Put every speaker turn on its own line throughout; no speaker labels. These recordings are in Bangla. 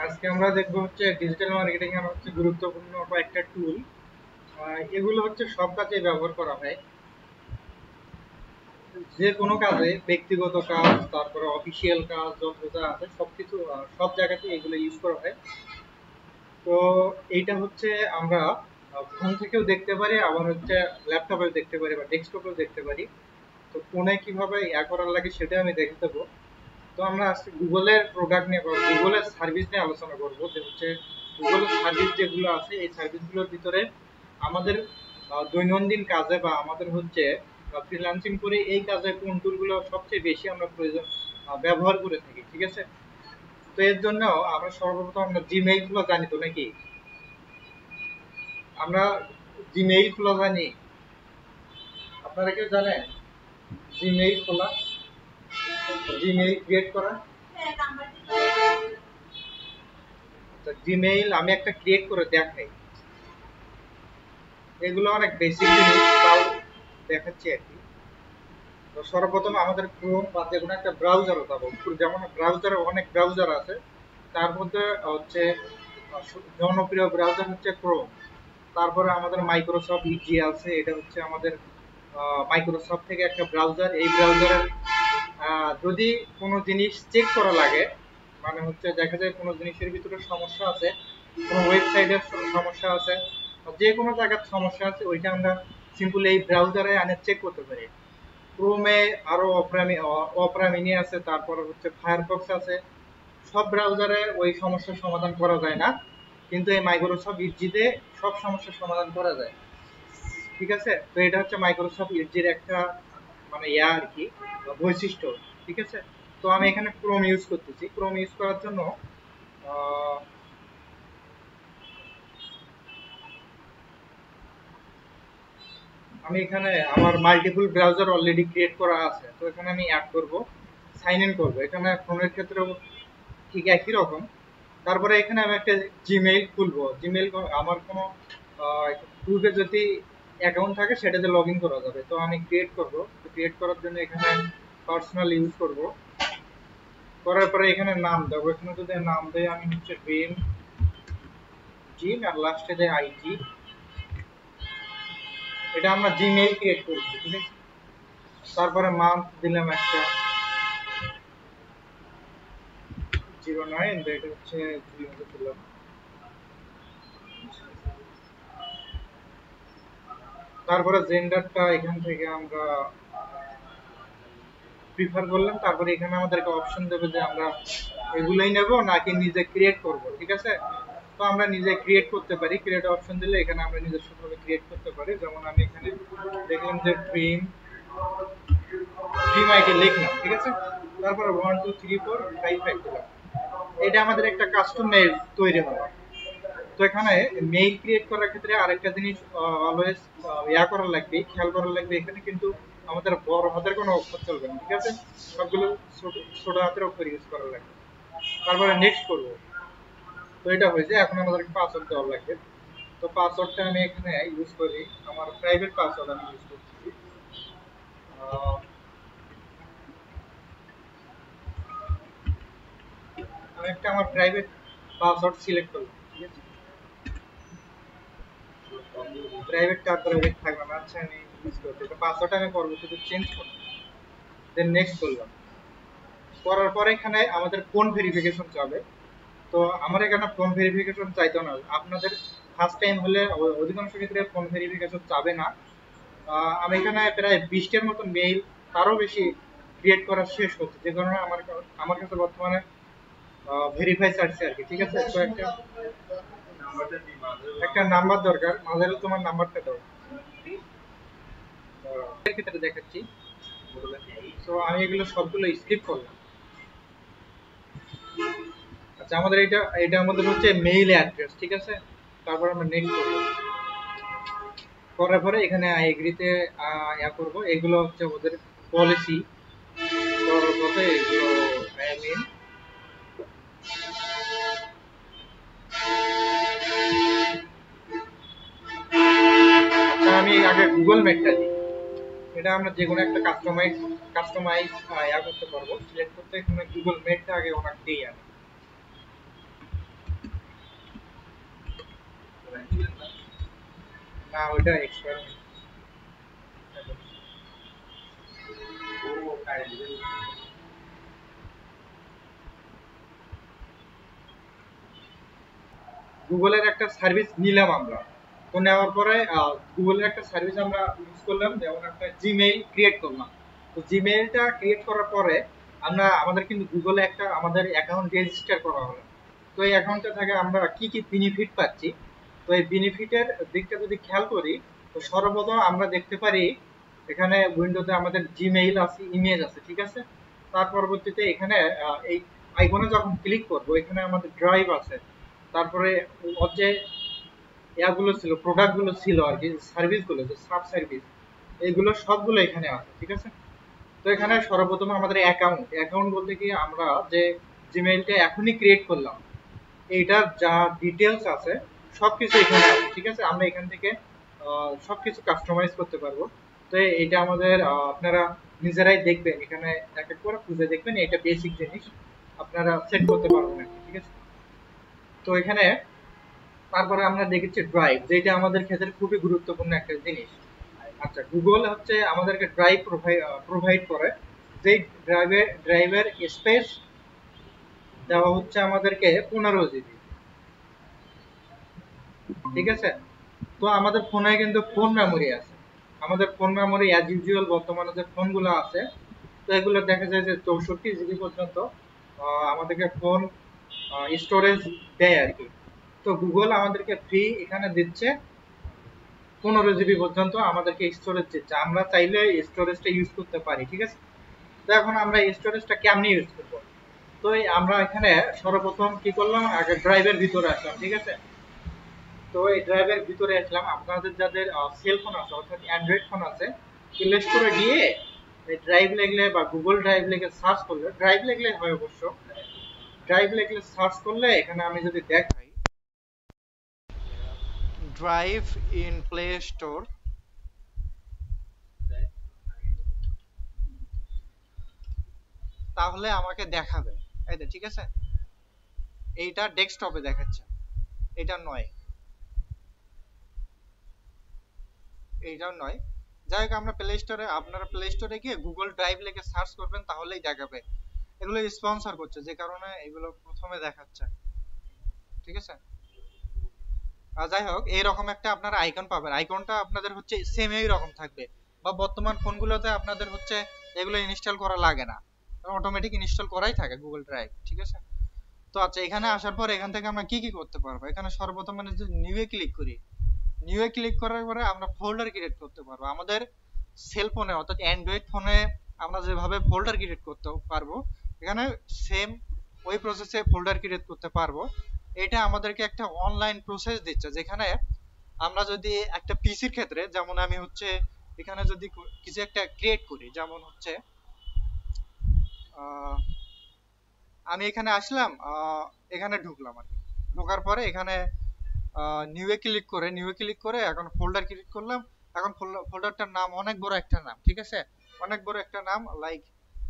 আজকে আমরা দেখবো হচ্ছে ডিজিটাল মার্কেটিং এর হচ্ছে গুরুত্বপূর্ণ কয়েকটা টুল। এগুলো হচ্ছে সব কাজে ব্যবহার করা হয়, যে কোনো কাজে, ব্যক্তিগত কাজ, তারপরে অফিসিয়াল কাজ, যত যা আছে সবকিছু সব জায়গাতে এগুলো ইউজ করা হয়। তো এইটা হচ্ছে আমরা ফোন থেকেও দেখতে পারি, আবার হচ্ছে ল্যাপটপেও দেখতে পারি বা ডেস্কটপেও দেখতে পারি। তো ফোনে কিভাবে করার লাগে সেটা আমি দেখে দেবো। তো আমরা আজকে গুগলের প্রোডাক্ট নিয়ে বা গুগলের সার্ভিস নিয়ে আলোচনা করবো, যে হচ্ছে গুগলের সার্ভিস যেগুলো আছে এই সার্ভিসগুলোর ভিতরে আমাদের দৈনন্দিন কাজে বা আমাদের হচ্ছে ফ্রিল্যান্সিং করে এই কাজে কোন টুলগুলো সবচেয়ে বেশি আমরা প্রয়োজন ব্যবহার করে থাকি, ঠিক আছে? তো এর জন্য আমরা সর্বপ্রথম আমরা জিমেইল গুলো জানি তো নাকি? আমরা জিমেইল খোলা জানি, আপনারা কেউ জানেন জিমেইল খোলা, জিমেইল ক্রিয়েট করা? জিমেইল আমি একটা ক্রিয়েট করে দেখাই, এগুলো অনেক বেসিক জিনিস, তাও দেখাচ্ছি আর কি। তো সর্বপ্রথম আমাদের ক্রোম বা যে কোনো একটা ব্রাউজারও যাবো, যেমন ব্রাউজারে অনেক ব্রাউজার আছে, তার মধ্যে হচ্ছে জনপ্রিয় ব্রাউজার হচ্ছে ক্রোম। তারপরে আমাদের মাইক্রোসফট ইজি আছে, এটা হচ্ছে আমাদের মাইক্রোসফট থেকে একটা ব্রাউজার। এই ব্রাউজারের যদি কোনো জিনিস চেক করা লাগে, মানে হচ্ছে দেখা যায় কোনো জিনিসের ভিতরে সমস্যা আছে, কোনো ওয়েবসাইটের সমস্যা আছে, যে কোনো জায়গার সমস্যা আছে, ওইটা আমরা সিম্পলি এই ব্রাউজারে আনে চেক করতে পারি। ক্রোমে আরো অপরা মিনি আছে, তারপরে হচ্ছে ফায়ারফক্স আছে। সব ব্রাউজারে ওই সমস্যার সমাধান করা যায় না, কিন্তু এই মাইক্রোসফট ইজিতে সব সমস্যার সমাধান করা যায়, ঠিক আছে? তো এটা হচ্ছে মাইক্রোসফট ইজির একটা মানে আর কি বৈশিষ্ট্য, ঠিক আছে? তো আমি এখানে ক্রোম ইউজ করতেছি। ক্রোম ইউজ করার জন্য আহ, আমি এখানে আমার মাল্টিপল ব্রাউজার অলরেডি ক্রিয়েট করা আছে, তো এখানে আমি অ্যাড করব, সাইন ইন করবো। এখানে ফোনের ক্ষেত্রেও ঠিক একই রকম। তারপরে এখানে আমি একটা জিমেইল খুলবো। জিমেইল আমার কোনো গ্রুপে যদি অ্যাকাউন্ট থাকে সেটাতে লগ ইন করা যাবে, তো আমি ক্রিয়েট করব। তো ক্রিয়েট করার জন্য এখানে পার্সোনাল ইউজ করব। করার পরে এখানে নাম দেবো। এখানে যদি নাম দেয় আমি হচ্ছে ড্রিম জিম আর লাস্টে দেয় আইজি। এটা আমরা জিমেইল ক্রিয়েট করেছি, ঠিক আছে? তারপরে মান্থ দিলাম একটা 09, এটা হচ্ছে দিলাম। তারপরে জেন্ডারটা এখান থেকে আমরা প্রিফার করলাম। তারপরে এখানে আমাদেরকে অপশন দেবে যে আমরা এগুলোই নেব নাকি নিজে ক্রিয়েট করব, ঠিক আছে? তো আমরা নিজে ক্রিয়েট করতে পারি। ক্রিয়েট অপশন দিলে এখানে আমরা নিজস্বভাবে ক্রিয়েট করতে পারি। যেমন আমি এখানে দেখলাম যে ড্রিম ড্রিম আইডি লিখলাম, ঠিক আছে? তারপরে 1 2 3 4 5 5 দিলাম। এটা আমাদের একটা কাস্টম মেইল তৈরি হলো। তো এখানে মেইল ক্রিয়েট করার ক্ষেত্রে আরেকটা জিনিস অলওয়েজ করা লাগবে, খেয়াল করা লাগবে। এখানে কিন্তু আমাদের বড় হাতের কোনো অক্ষর চলবে না, ঠিক আছে? সবগুলো ছোট হাতের অক্ষর ইউজ করা লাগবে। তারপরে নেক্সট করব। তো এটা হয়েছে, এখন আমাদেরকে পাসওয়ার্ড দেওয়া লাগবে। তো পাসওয়ার্ডটা আমি এখানে ইউজ করি, আমার প্রাইভেট পাসওয়ার্ড আমি ইউজ করতেছি। আহ, আমি একটা আমার প্রাইভেট পাসওয়ার্ড সিলেক্ট করলাম, ঠিক আছে? প্রাইভেট কার প্রাইভেট থাকবে না, আচ্ছা আমি ইউজ করতে, তো পাসওয়ার্ডটা আমি পরবর্তীতে চেঞ্জ করব। দেন নেক্সট করলাম। করার পরে এখানে আমাদের ফোন ভেরিফিকেশন যাবে। তো আমার এখানে ফোন ভেরিফিকেশন চাইতো না। আপনাদের ফার্স্ট টাইম হলে অধিকাংশ ক্ষেত্রে ফোন ভেরিফিকেশন চাবে না। আমি এখানে প্রায় 20টার মতো মেইল, তারও বেশি ক্রিয়েট করা শেষ হচ্ছে, যে কারণে আমার কাছে বর্তমানে ভেরিফাই চাচ্ছে আর কি, ঠিক আছে? তো একটা নাম্বার দরকার। মাঝে তোমার নাম্বারটা দাও, এর ক্ষেত্রে দেখাচ্ছি। তো আমি এগুলো সবগুলো স্কিপ করলাম। আচ্ছা, আমাদের এটা আমাদের হচ্ছে মেইল অ্যাড্রেস, ঠিক আছে? তারপর আমরা নেক্সট করব। করার পরে এখানে এগ্রিতে করব। এগুলো হচ্ছে ওদের পলিসি। করার পরে এগুলো আই আচ্ছা, আমি আগে গুগল ম্যাপটা দিই। এটা আমরা যে কোনো একটা কাস্টমাইজ ইয়া করতে পারবো। সিলেক্ট করতে এখানে গুগল মেটটা আগে ওনাকে দিই আমি। না ওইটা এক্সপায়ার গুগলের একটা সার্ভিস নিলাম আমরা। তো নেওয়ার পরে গুগলের একটা সার্ভিস আমরা ইউজ করলাম, যেমন একটা জিমেইল ক্রিয়েট করলাম। তো জিমেইলটা ক্রিয়েট করার পরে আমরা আমাদের কিন্তু গুগলে একটা আমাদের অ্যাকাউন্ট রেজিস্টার করা হলো। তো এই অ্যাকাউন্টটা থেকে আমরা কি কি বেনিফিট পাচ্ছি, তো এই বেনিফিটের দিকটা যদি খেয়াল করি, তো সর্বপ্রথম আমরা দেখতে পারি এখানে উইন্ডোতে আমাদের জিমেইল আছে, ইমেজ আছে, ঠিক আছে। তার পরবর্তীতে এখানে এই আইকনে যখন ক্লিক করবো এখানে আমাদের ড্রাইভ আছে, তারপরে ওর যে ইয়াগুলো ছিল, প্রোডাক্ট গুলো ছিল আর কি, সার্ভিস গুলো, যে সাব সার্ভিস, এইগুলো সবগুলো এখানে আছে, ঠিক আছে। তো এখানে সর্বপ্রথম আমাদের অ্যাকাউন্ট, অ্যাকাউন্ট বলতে কি আমরা যে জিমেইলটা এখনই ক্রিয়েট করলাম এইটার যা ডিটেলস আছে সবকিছু এখানে আছে, ঠিক আছে। আমরা এখান থেকে সবকিছু কাস্টমাইজ করতে পারবো। তো এটা আমাদের আপনারা নিজেরাই দেখবেন, এখানে এক এক করে খুঁজে দেখবেন, এটা বেসিক জিনিস আপনারা সেট করতে পারবেন আর কি, ঠিক আছে। তো এখানে তারপরে আমরা দেখেছি ড্রাইভ, যেটা আমাদের ক্ষেত্রে খুবই গুরুত্বপূর্ণ একটা জিনিস। আচ্ছা, গুগল হচ্ছে আমাদেরকে ড্রাইভ প্রোভাইড করে, যে ড্রাইভের স্পেস দেওয়া হচ্ছে আমাদেরকে 15 জিবি, ঠিক আছে। তো আমাদের ফোনে কিন্তু ফোন মেমোরি আছে, আমাদের ফোন মেমোরি অ্যাজ ইউজুয়াল বর্তমানে যে ফোনগুলো আছে, তো এগুলো দেখা যায় যে 64 জিবি পর্যন্ত আমাদেরকে ফোন স্টোরেজ দেয় আর কি। তো গুগল আমাদেরকে ফ্রি এখানে দিচ্ছে 15 জিবি পর্যন্ত আমাদেরকে স্টোরেজ দিচ্ছে, আমরা চাইলে স্টোরেজটা ইউজ করতে পারি, ঠিক আছে। তো এখন আমরা স্টোরেজটা কেমনি ইউজ করবো, তো আমরা এখানে সর্বপ্রথম কি করলাম, আগে ড্রাইভের ভিতরে আসলাম, ঠিক আছে। তো এই ড্রাইভের ভিতরে আসলাম, আপনাদের যাদের সেল ফোন আছে অর্থাৎ অ্যান্ড্রয়েড ফোন আছে, প্লে স্টোরে গিয়ে এই ড্রাইভ লিখলে বা গুগল ড্রাইভ লিখে সার্চ করলে, ড্রাইভ লিখলে হয় অবশ্য, ড্রাইভ লিখলে সার্চ করলে এখানে আমি যদি দেখাই ড্রাইভ ইন প্লে স্টোর, তাহলে আমাকে দেখাবে, এই যে ঠিক আছে, এইটা ডেস্কটপে দেখাচ্ছে, এটা নয়, এইটাও নয়। যাই হোক, আমরা প্লে স্টোরে, আপনারা প্লে স্টোরে গিয়ে গুগল ড্রাইভ লিখে সার্চ করবেন তাহলেই দেখাবে। এগুলো স্পন্সর করছে যে কারণে এগুলো প্রথমে দেখাচ্ছে, ঠিক আছে। যাই হোক, এইরকম একটা আপনারা আইকন পাবেন, আইকনটা আপনাদের হচ্ছে সেম এই রকম থাকবে, বা বর্তমান ফোনগুলোতে আপনাদের হচ্ছে এগুলো ইনস্টল করা লাগে না, অটোমেটিক ইনস্টল করাই থাকে গুগল ড্রাইভ, ঠিক আছে। তো আচ্ছা, এখানে আসার পর এখান থেকে আমরা কি কি করতে পারবো, এখানে সর্বপ্রথম মানে যদি নিউ এ ক্লিক করি, নিউ এ ক্লিক করার পরে আমরা ফোল্ডার ক্রিয়েট করতে পারবো। আমাদের সেল ফোনে অর্থাৎ অ্যান্ড্রয়েড ফোনে আমরা যেভাবে ফোল্ডার ক্রিয়েট করতে পারবো, এখানে সেম ওই প্রসেসে ফোল্ডার ক্রিয়েট করতে পারবো। এটা আমাদেরকে একটা অনলাইন প্রসেস দিচ্ছে, যেখানে আমরা যদি একটা পিসির ক্ষেত্রে, যেমন আমি হচ্ছে এখানে যদি কিছু একটা ক্রিয়েট করি, যেমন হচ্ছে আহ, আমি এখানে আসলাম, এখানে ঢুকলাম আর কি, ঢোকার পরে এখানে নিউ এ ক্লিক করে এখন ফোল্ডার ক্রিয়েট করলাম। এখন ফোল্ডারটার নাম অনেক বড় একটা নাম, ঠিক আছে, অনেক বড় একটা নাম, লাইক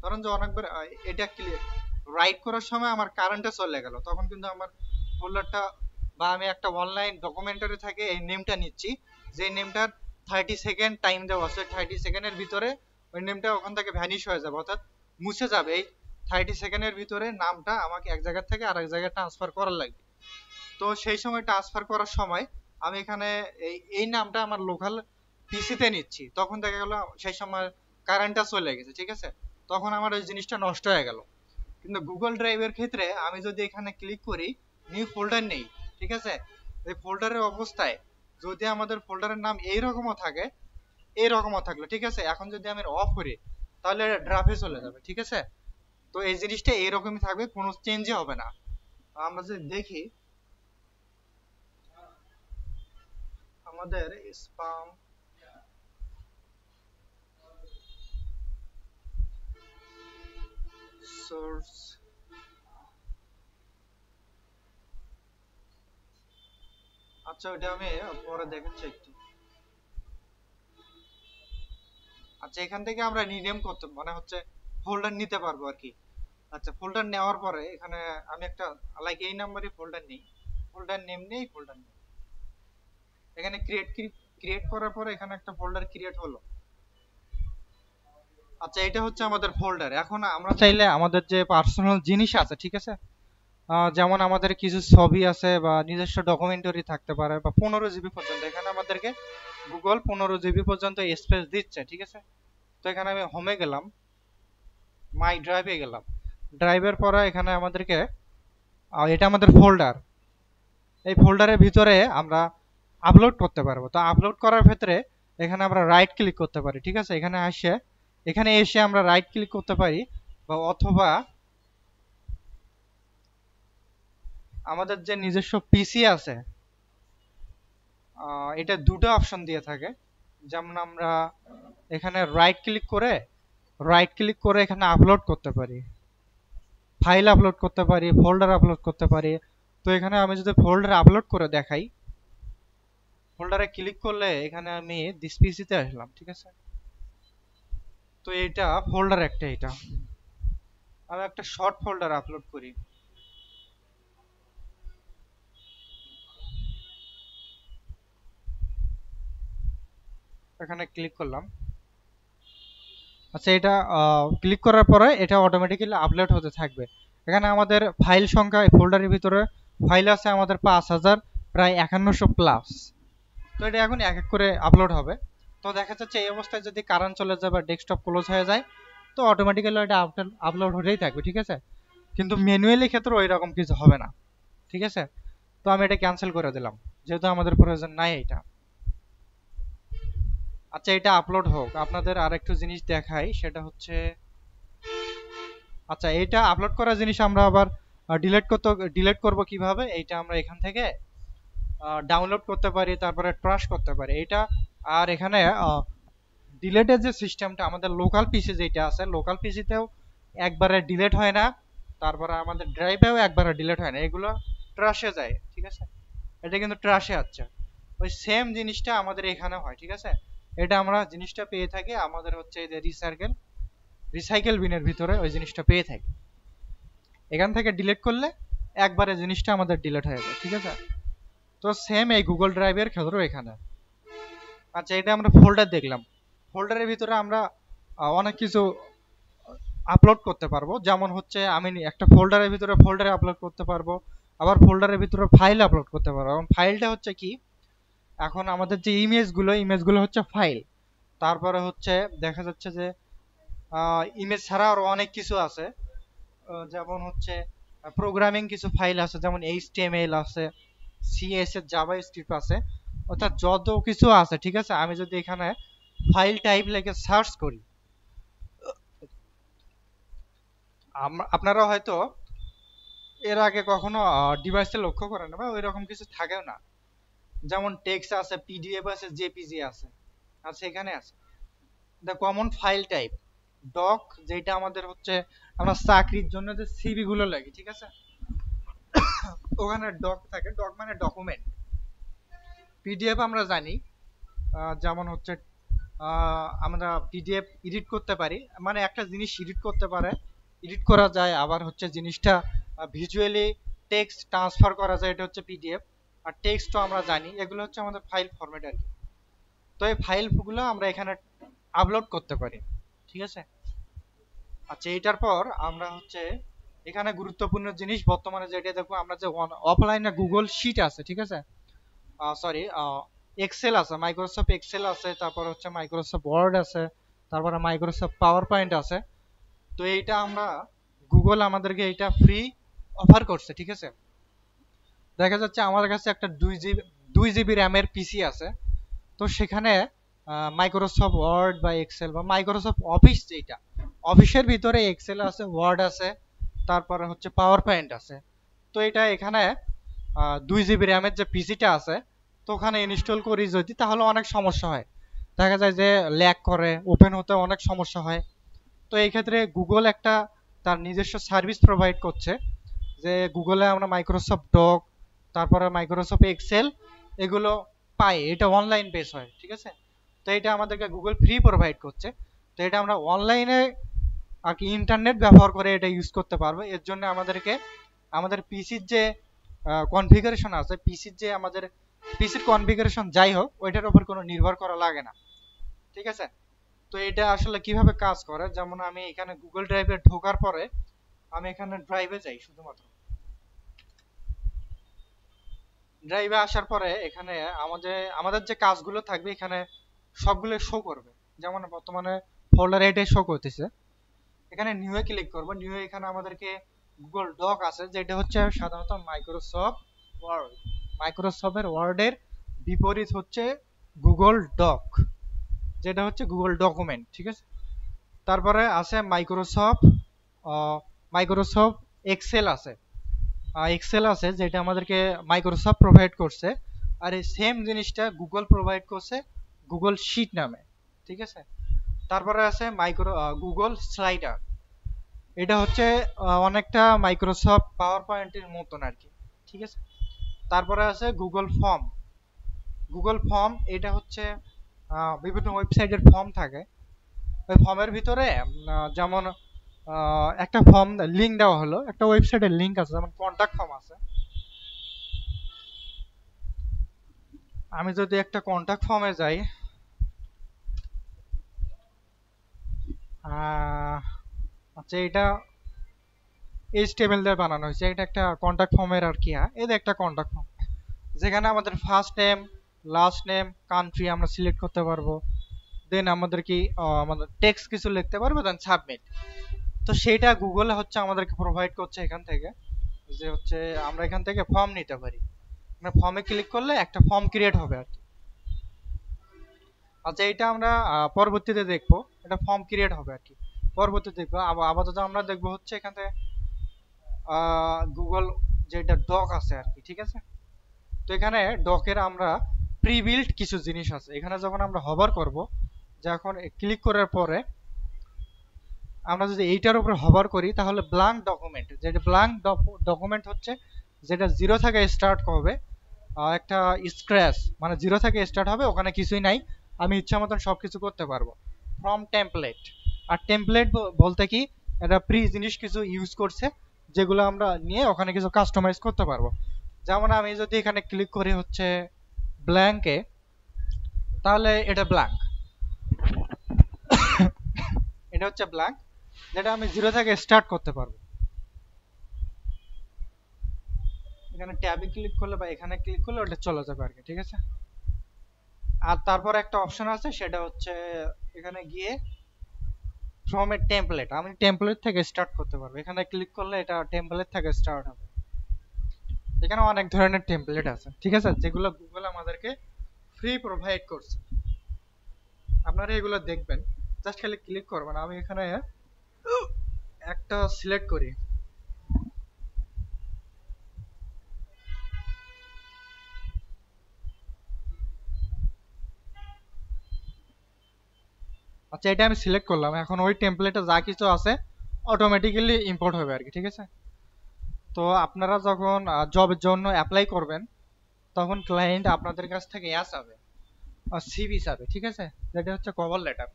ধরেন যে অনেক বড়, এটা ক্লিক রাইট করার সময় আমার কারেন্টে চলে গেল, তখন কিন্তু আমার ফোল্ডারটা, বা আমি একটা অনলাইন ডকুমেন্টারি থেকে এই নেমটা নিচ্ছি, যে নেমটার 30 সেকেন্ড টাইম দেওয়া আছে, 30 সেকেন্ডের ভিতরে ওই নেমটা ওখান থেকে ভ্যানিশ হয়ে যাবে, অর্থাৎ মুছে যাবে। এই 30 সেকেন্ডের ভিতরে নামটা আমাকে এক জায়গা থেকে আরেক জায়গায় ট্রান্সফার করার লাগবে। তো সেই সময় ট্রান্সফার করার সময় আমি এখানে এই নামটা আমার লোকাল পিসিতে নিচ্ছি, তখন দেখা গেল সেই সময় কারেন্টটা চলে গেছে, ঠিক আছে, তখন আমার ওই জিনিসটা নষ্ট হয়ে গেল। কিন্তু গুগল ড্রাইভের ক্ষেত্রে আমি যদি এখানে ক্লিক করি, নিউ ফোল্ডার নেই, ঠিক আছে, এই ফোল্ডারের অবস্থায় যদি আমাদের ফোল্ডারের নাম এইরকমও থাকে, এইরকমও থাকলো, ঠিক আছে, এখন যদি আমি অফ করি তাহলে ড্রাফে চলে যাবে, ঠিক আছে। তো এই জিনিসটা এইরকমই থাকবে, কোনো চেঞ্জই হবে না। আমরা যদি দেখি আমাদের স্পাম সোর্স, আচ্ছা ওটা আমি পরে দেখাচ্ছি একটু। আচ্ছা, এখান থেকে আমরা রিনেম করতে মানে হচ্ছে ফোল্ডার নিতে পারবো আর কি। আচ্ছা, ফোল্ডার নেওয়ার পরে এখানে আমি একটা লাইক এই নাম্বারে ফোল্ডার নেই, ফোল্ডার নেম নেই, ফোল্ডার নেই, এখানে ক্রিয়েট করার পরে এখানে একটা ফোল্ডার ক্রিয়েট হলো। আচ্ছা, এটা হচ্ছে আমাদের ফোল্ডার। এখন আমরা চাইলে আমাদের যে পার্সোনাল জিনিস আছে, ঠিক আছে, যেমন আমাদের কিছু ছবি আছে বা নিজস্ব ডকুমেন্টারি থাকতে পারে, বা 15 জিবি পর্যন্ত, এখানে আমাদেরকে গুগল 15 জিবি পর্যন্ত স্পেস দিচ্ছে, ঠিক আছে। তো এখানে আমি হোমে গেলাম, মাই ড্রাইভে গেলাম, ড্রাইভের পরে এখানে আমাদেরকে এটা আমাদের ফোল্ডার, এই ফোল্ডারের ভিতরে আমরা আপলোড করতে পারবো। তো আপলোড করার ক্ষেত্রে এখানে আমরা রাইট ক্লিক করতে পারি, ঠিক আছে। এখানে এসে আমরা রাইট ক্লিক করতে পারি, বা অথবা আমাদের যে নিজস্ব পিসি আছে, এটা দুটো অপশন দিয়ে থাকে। যেমন আমরা এখানে রাইট ক্লিক করে এখানে আপলোড করতে পারি, ফাইল আপলোড করতে পারি, ফোল্ডার আপলোড করতে পারি। তো এখানে আমি যদি ফোল্ডার আপলোড করে দেখাই, ফোল্ডারে ক্লিক করলে এখানে আমি দিস পিসিতে আসলাম, ঠিক আছে। তো এটা ফোল্ডার একটা, এটা আমি একটা শর্ট ফোল্ডার আপলোড করি। এখানে ক্লিক করলাম। আচ্ছা, এটা ক্লিক করার পরে এটা অটোমেটিক্যালি আপলোড হতে থাকবে। এখানে আমাদের ফাইল সংখ্যা, এই ফোল্ডারের ভিতরে ফাইল আছে আমাদের 5000, প্রায় 5100 প্লাস। তো এটা এখন এক এক করে আপলোড হবে। তো দেখা যাচ্ছে এই অবস্থায় যদি কারেন্ট চলে যায় বা ডেস্কটপ ক্লোজ হয়ে যায়, তো অটোমেটিক্যালি এটা আপলোড হতেই থাকবে, ঠিক আছে। কিন্তু ম্যানুয়ালি ক্ষেত্রে ওই রকম কিছু হবে না, ঠিক আছে। তো আমি এটা ক্যান্সেল করে দিলাম, যেহেতু আমাদের প্রয়োজন নাই এটা। আচ্ছা, এটা আপলোড হোক, আপনাদের আরেকটু জিনিস দেখাই, সেটা হচ্ছে, আচ্ছা, এটা আপলোড করা জিনিস আমরা আবার ডিলিট করব কিভাবে, এইটা আমরা এখান থেকে ডাউনলোড করতে পারি, তারপরে ট্রাশ করতে পারি এটা। আর এখানে ডিলেটের যে সিস্টেমটা আমাদের লোকাল পিসি যেটা আছে, লোকাল পিসিতেও একবারে ডিলেট হয় না, তারপরে আমাদের ড্রাইভেও একবারে ডিলেট হয় না, এগুলো ট্রাশে যায়, ঠিক আছে। এটা কিন্তু ট্রাশে আছে, ওই সেম জিনিসটা আমাদের এখানে হয়, ঠিক আছে। এটা আমরা জিনিসটা পেয়ে থাকি আমাদের হচ্ছে এই যে রিসাইকেল বিনের ভিতরে, ওই জিনিসটা পেয়ে থাকি। এখান থেকে ডিলিট করলে একবারে জিনিসটা আমাদের ডিলিট হয়ে যায়, ঠিক আছে। তো সেম এই গুগল ড্রাইভের ক্ষেত্রেও এখানে। আচ্ছা, এটা আমরা ফোল্ডার দেখলাম, ফোল্ডারের ভিতরে আমরা অনেক কিছু আপলোড করতে পারবো। যেমন হচ্ছে আমি একটা ফোল্ডারের ভিতরে ফোল্ডারে আপলোড করতে পারবো, আবার ফোল্ডারের ভিতরে ফাইল আপলোড করতে পারবো। এবং ফাইলটা হচ্ছে কি, এখন আমাদের যে ইমেজগুলো হচ্ছে ফাইল। তারপরে হচ্ছে দেখা যাচ্ছে যে ইমেজ ছাড়া আরো অনেক কিছু আছে, যেমন হচ্ছে প্রোগ্রামিং কিছু ফাইল আছে, যেমন HTML আছে, CSS, জাভাস্ক্রিপ্ট আছে, অর্থাৎ যত কিছু আছে, ঠিক আছে। আমি যদি এখানে ফাইল টাইপ লিখে সার্চ করি, আপনারা হয়তো এর আগে কখনো ডিভাইসে লক্ষ্য করেন বা ওই রকম কিছু থাকেও না। যেমন টেক্সট আছে, PDF আছে, JPG আছে, আর সেখানে আছে the common file type doc, যেটা আমাদের হচ্ছে আমরা চাকরির জন্য যে সিভি গুলো লাগে, ঠিক আছে, ওখানে ডক থাকে। ডক মানে ডকুমেন্ট। PDF আমরা জানি, যেমন হচ্ছে আমরা PDF এডিট করতে পারি, মানে একটা জিনিস এডিট করা যায়, আবার হচ্ছে জিনিসটা ভিজুয়ালি টেক্সট ট্রান্সফার করা যায়, এটা হচ্ছে PDF। আর টেক্সটও আমরা জানি, এগুলো হচ্ছে আমাদের ফাইল ফরম্যাট আর কি। তো এই ফাইলগুলো আমরা এখানে আপলোড করতে পারি, ঠিক আছে। আচ্ছা, এটার পর আমরা হচ্ছে এখানে গুরুত্বপূর্ণ জিনিস বর্তমানে যেটা দেখবো, আমরা যে অফলাইনে গুগল শিট আছে, ঠিক আছে, সরি, এক্সেল আছে, মাইক্রোসফট এক্সেল আছে, তারপর হচ্ছে মাইক্রোসফট ওয়ার্ড আছে, তারপরে মাইক্রোসফট পাওয়ার পয়েন্ট আছে। তো এইটা আমরা গুগল আমাদেরকে এটা ফ্রি অফার করছে, ঠিক আছে। দেখা যাচ্ছে আমার কাছে একটা 2 জিবি র্যামের পিসি আছে, তো সেখানে মাইক্রোসফট ওয়ার্ড বা এক্সেল বা মাইক্রোসফট অফিস, যেটা অফিসের ভিতরে এক্সেল আছে, ওয়ার্ড আছে, তারপরে হচ্ছে পাওয়ার পয়েন্ট আছে। তো এটা এখানে 2 জিবি র্যামের যে পিসিটা আছে, তো ওখানে ইনস্টল করি যদি, তাহলে অনেক সমস্যা হয়, দেখা যায় যে ল্যাগ করে, ওপেন হতে অনেক সমস্যা হয়। তো এই ক্ষেত্রে গুগল একটা তার নিজস্ব সার্ভিস প্রোভাইড করছে, যে গুগলে আমরা মাইক্রোসফট ডক, তারপরে মাইক্রোসফট এক্সেল এগুলো পাই, এটা অনলাইন বেস হয়, ঠিক আছে। তো এটা আমাদেরকে গুগল ফ্রি প্রোভাইড করছে। তো এটা আমরা অনলাইনে আর কি ইন্টারনেট ব্যবহার করে এটা ইউজ করতে পারবো। এর জন্য আমাদেরকে আমাদের পিসির যে কনফিগারেশন আছে, পিসির কনফিগারেশন যাই হোক ওইটার উপর কোনো নির্ভর করা লাগে না, ঠিক আছে। তো এটা আসলে কিভাবে কাজ করে, যেমন আমি এখানে গুগল ড্রাইভে ঢোকার পরে আমি এখানে ড্রাইভে যাই, শুধুমাত্র ড্রাইভে আসার পরে এখানে আমাদের যে কাজগুলো থাকবে এখানে সবগুলো শো করবে। যেমন বর্তমানে ফোল্ডার এটাই শো করতেছে। এখানে নিউ এ ক্লিক করব। নিউ এখানে আমাদেরকে গুগল ডক আছে, যেটা হচ্ছে সাধারণত মাইক্রোসফট ওয়ার্ড। মাইক্রোসফটের ওয়ার্ডের বিপরীত হচ্ছে গুগল ডক, যেটা হচ্ছে গুগল ডকুমেন্ট, ঠিক আছে। তারপরে আছে মাইক্রোসফট এক্সেল আছে। এক্সেল আছে যেটা আমাদেরকে মাইক্রোসফট প্রোভাইড করছে, আর এই সেম জিনিসটা গুগল প্রোভাইড করছে গুগল শিট নামে, ঠিক আছে। তারপরে আছে গুগল স্লাইডার। এটা হচ্ছে অনেকটা মাইক্রোসফট পাওয়ার পয়েন্টের মতন আর কি, ঠিক আছে। তারপরে আছে গুগল ফর্ম। গুগল ফর্ম এটা হচ্ছে বিভিন্ন ওয়েবসাইটের ফর্ম থাকে, ওই ফর্মের ভিতরে যেমন একটা ফর্ম লিঙ্ক দেওয়া হলো, একটা ওয়েবসাইটের লিঙ্ক আছে, যেমন কন্টাক্ট ফর্ম আছে। আমি যদি একটা কন্টাক্ট ফর্মে যাই, আচ্ছা এটা এইচটিএমএল দিয়ে বানানো হয়েছে, এটা একটা কন্টাক্ট ফর্মের আর কি। এই যে একটা কন্টাক্ট ফর্ম, যেখানে আমাদের first name, last name, country আমরা সিলেক্ট করতে পারবো, দেন আমাদের কি আমাদের টেক্সট কিছু লিখতে পারবো, দেন সাবমিট। তো সেটা গুগলে হচ্ছে আমাদেরকে প্রোভাইড করছে এখান থেকে, যে হচ্ছে আমরা এখান থেকে ফর্ম নিতে পারি। মানে ফর্মে ক্লিক করলে একটা ফর্ম ক্রিয়েট হবে আর কি। আচ্ছা এটা আমরা পরবর্তীতে দেখবো, এটা ফর্ম ক্রিয়েট হবে আর কি, পরবর্তীতে দেখবো। আপাতত আমরা দেখবো হচ্ছে এখান থেকে গুগল যেটা ডক আছে আর কি, ঠিক আছে। তো এখানে ডকের আমরা প্রি বিল্ড কিছু জিনিস আছে। এখানে যখন আমরা হভার করব, যখন ক্লিক করার পরে আমরা যদি এইটার উপরে হভার করি, তাহলে ব্ল্যাঙ্ক ডকুমেন্ট, যেটা ব্ল্যাঙ্ক ডকুমেন্ট হচ্ছে যেটা জিরো থেকে স্টার্ট হবে, একটা স্ক্র্যাচ মানে জিরো থেকে স্টার্ট হবে, ওখানে কিছুই নাই, আমি ইচ্ছা মতন সবকিছু করতে পারবো। ফ্রম টেমপ্লেট, আর টেমপ্লেট বলতে কি, এটা প্রি জিনিস কিছু ইউজ করছে, যেগুলো আমরা নিয়ে ওখানে কিছু কাস্টমাইজ করতে পারবো। যেমন আমি যদি এখানে ক্লিক করি হচ্ছে ব্ল্যাঙ্কে, তাহলে এটা ব্ল্যাঙ্ক, এটা হচ্ছে ব্ল্যাঙ্ক, যেটা আমি জিরো থেকে স্টার্ট করতে পারবো। এখানে ট্যাবে ক্লিক করলে বা এখানে ক্লিক করলে ওটা চলে যাবে আর কি, ঠিক আছে। আর তারপর একটা অপশন আছে, সেটা হচ্ছে এখানে গিয়ে ফ্রম এ টেমপ্লেট, আমি টেমপ্লেট থেকে স্টার্ট করতে পারবো। এখানে ক্লিক করলে এটা টেমপ্লেট থেকে স্টার্ট হবে। এখানে অনেক ধরনের টেমপ্লেট আছে, ঠিক আছে, যেগুলো গুগল আমাদেরকে ফ্রি প্রোভাইড করছে। আপনারা এগুলো দেখবেন, জাস্ট খালি ক্লিক করবেন। আমি এখানে একটা সিলেক্ট করি, আচ্ছা এটা আমি সিলেক্ট করলাম। এখন ওই টেমপ্লেটে যা কিছু আছে অটোমেটিক্যালি ইম্পোর্ট হবে আর কি, ঠিক আছে। তো আপনারা যখন জবের জন্য অ্যাপ্লাই করবেন, তখন ক্লায়েন্ট আপনাদের কাছ থেকে চাবে, সিভি চাবে, ঠিক আছে, যেটা হচ্ছে কভার লেটার।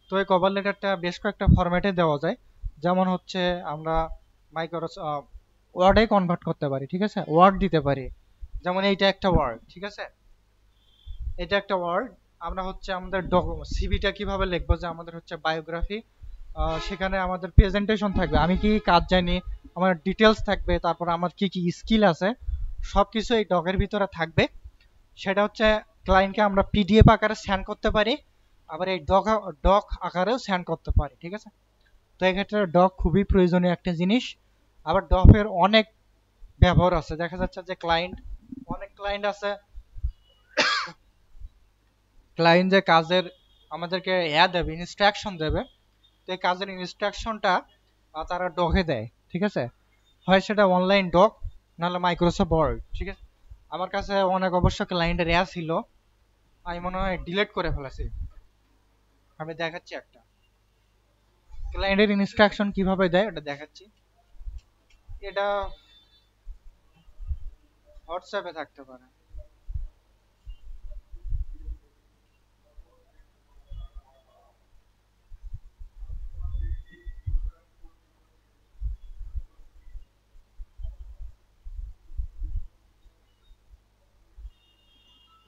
তো এই কভার লেটারটা বেশ কয়েকটা ফরম্যাটে দেওয়া যায়। যেমন হচ্ছে আমরা মাইক্রোসফট ওয়ার্ডে কনভার্ট করতে পারি, ঠিক আছে, ওয়ার্ড দিতে পারি। যেমন এইটা একটা ওয়ার্ড, ঠিক আছে, এটা একটা ওয়ার্ড। আমরা হচ্ছে আমাদের সিভিটা কিভাবে লিখবো, যে আমাদের হচ্ছে বায়োগ্রাফি, সেখানে আমাদের প্রেজেন্টেশন থাকবে, আমি কি কাজ জানি, আমার ডিটেলস থাকবে, তারপর আমার কি কি স্কিল আছে, সবকিছু এই ডকের ভিতরে থাকবে। সেটা হচ্ছে ক্লায়েন্টকে আমরা পিডিএফ আকারে সেন্ড করতে পারি, আবার এই ডক আকারেও সেন্ড করতে পারি, ঠিক আছে। তো এক্ষেত্রে ডক খুবই প্রয়োজনীয় একটা জিনিস। আবার ডকের অনেক ব্যবহার আছে। দেখা যাচ্ছে যে অনেক ক্লায়েন্ট আছে, ক্লায়েন্ট যে কাজের আমাদেরকে দেবে, ইনস্ট্রাকশন দেবে, তো এই কাজের ইনস্ট্রাকশনটা তারা ডকে দেয়, ঠিক আছে, হয় সেটা অনলাইন ডক, নাহলে মাইক্রোসফট ওয়ার্ড, ঠিক আছে। আমার কাছে অনেক অবশ্য ক্লায়েন্টের ছিল, আমি মনে হয় ডিলিট করে ফেলেছি। আমি দেখাচ্ছি একটা ক্লায়েন্টের ইনস্ট্রাকশন কিভাবে দেয়, ওটা দেখাচ্ছি। এটা হোয়াটসঅ্যাপে থাকতে পারে।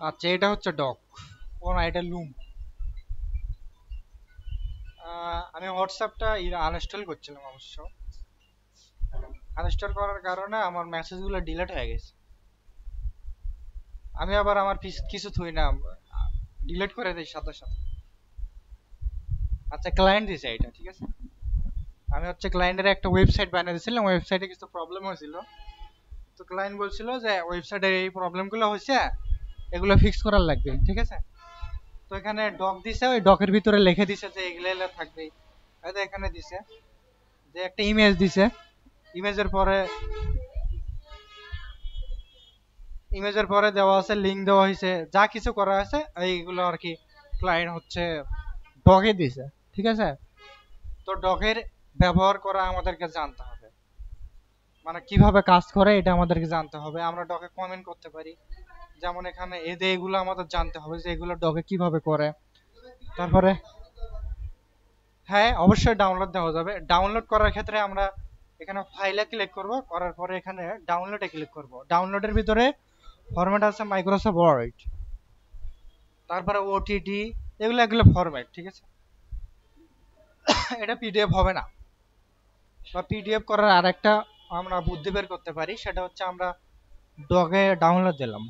আচ্ছা, এটা হচ্ছে ডক। ও না, এটা লুম। আমি হোয়াটসঅ্যাপটা আনইনস্টল করছিলাম অবশ্য। আনইনস্টল করার কারণে আমার মেসেজগুলো ডিলিট হয়ে গেছে। আমি আবার আমার কিছু থুই না, ডিলিট করে দিই সাথে সাথে। আচ্ছা, ক্লায়েন্ট দিছে এটা, ঠিক আছে। আমি হচ্ছে ক্লায়েন্টের একটা ওয়েবসাইট বানিয়ে দিয়েছিলাম, ওয়েবসাইটে কিছু প্রবলেম হয়েছিল। তো ক্লায়েন্ট বলছিল যে ওয়েবসাইটের এই প্রবলেমগুলো হয়েছে, এগুলো ফিক্স করার লাগবে, ঠিক আছে। তো এখানে ডক দিছে, ওই ডকের ভিতরে লিখে দিছে যে এগুলো এগুলো থাকবে। হয়তো এখানে দিছে যে একটা ইমেজ দিছে, ইমেজের পরে দেওয়া আছে, লিঙ্ক দেওয়া হয়েছে, যা কিছু করা আছে এইগুলো আর কি ক্লায়েন্ট হচ্ছে ডকে দিছে, ঠিক আছে। তো ডকের ব্যবহার করা আমাদেরকে জানতে হবে, মানে কিভাবে কাজ করে এটা আমাদেরকে জানতে হবে। আমরা ডকে কমেন্ট করতে পারি, যেমন এখানে এগুলো আমাদের জানতে হবে যে এগুলো ডকে কিভাবে করে। তারপরে হ্যাঁ, অবশ্যই ডাউনলোড দেওয়া যাবে। ডাউনলোড করার ক্ষেত্রে আমরা এখানে ফাইলে ক্লিক করব, করার পরে এখানে ডাউনলোডে ক্লিক করব। ডাউনলোডের ভিতরে ফরম্যাট আছে মাইক্রোসফট ওয়ার্ড, তারপরে ওটিটি, এগুলো ফরম্যাট, ঠিক আছে। এটা পিডিএফ হবে না। বা পিডিএফ করার আরেকটা আমরা বুদ্ধি বের করতে পারি, সেটা হচ্ছে আমরা ডকে ডাউনলোড দিলাম,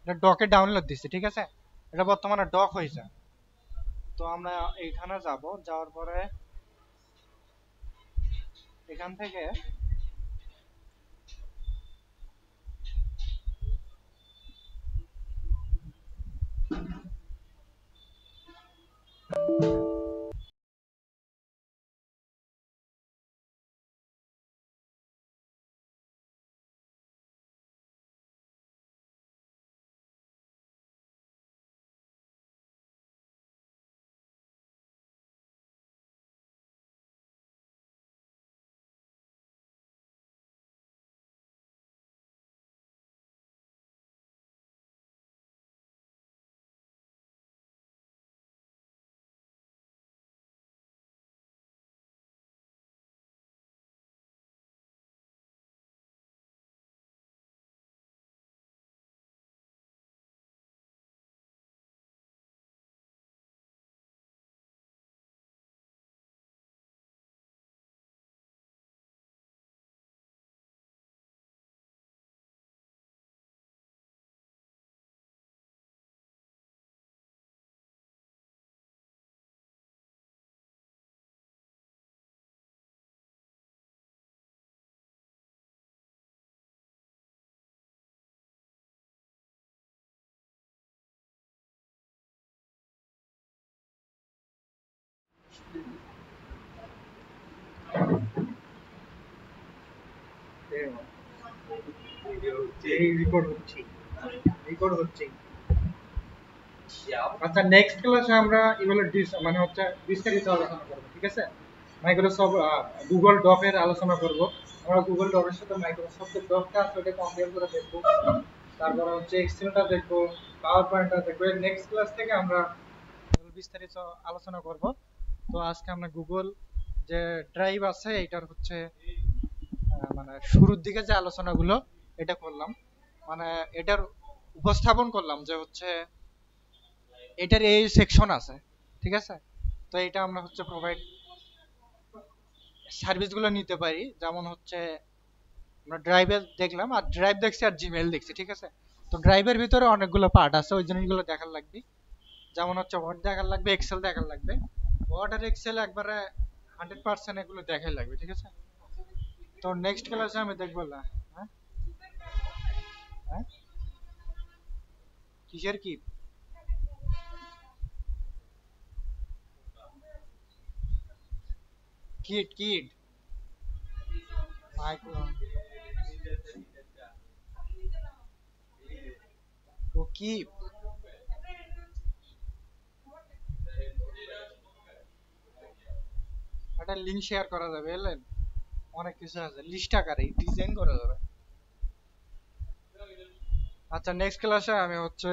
এটা ডকে ডাউনলোড দিচ্ছি, ঠিক আছে। এটা বর্তমানে ডক হয়েছে। তো আমরা এখানে যাব, যাওয়ার পরে এখান থেকে রেকর্ড হচ্ছে। আচ্ছা, নেক্সট ক্লাসে আমরা এগুলো মানে হচ্ছে বিস্তারিত আলোচনা করবো, ঠিক আছে। মাইক্রোসফট গুগল ডকের আলোচনা করব। আমরা গুগল ডকের সাথে মাইক্রোসফটের ডকটা আছে ওটা কম্পেয়ার করে দেখবো। তারপরে হচ্ছে এক্সেলটা দেখবো, পাওয়ার পয়েন্টটা দেখবো। নেক্সট ক্লাস থেকে আমরা বিস্তারিত আলোচনা করব। তো আজকে আমরা গুগল যে ড্রাইভ আছে এটার হচ্ছে মানে শুরুর দিকে যে আলোচনাগুলো এটা করলাম, মানে এটার উপস্থাপন করলাম যে হচ্ছে এটার এই সেকশন আছে, ঠিক আছে। তো এটা আমরা হচ্ছে প্রোভাইড সার্ভিসগুলো নিতে পারি, যেমন হচ্ছে আমরা ড্রাইভে দেখলাম, আর ড্রাইভ দেখছি আর জিমেল দেখছি, ঠিক আছে। তো ড্রাইভের ভিতরে অনেকগুলো পার্ট আছে, ওই জিনিসগুলো দেখার লাগবে। যেমন হচ্ছে ওয়ার্ড দেখার লাগবে, এক্সেল দেখার লাগবে। ওয়ার্ড আর এক্সেল একবারে 100% এগুলো দেখাই লাগবে, ঠিক আছে। তো নেক্সট ক্লাসে আমি দেখবো না। হ্যাঁ, হ্যাঁ, কিসের কি? কিড মাইক্রো ও কি? একটা লিংক শেয়ার করা যাবে, এলেন অনেক কিছু আছে, লিস্ট আকারে ডিজাইন করা যাবে। আচ্ছা, নেক্সট ক্লাসে আমি হচ্ছে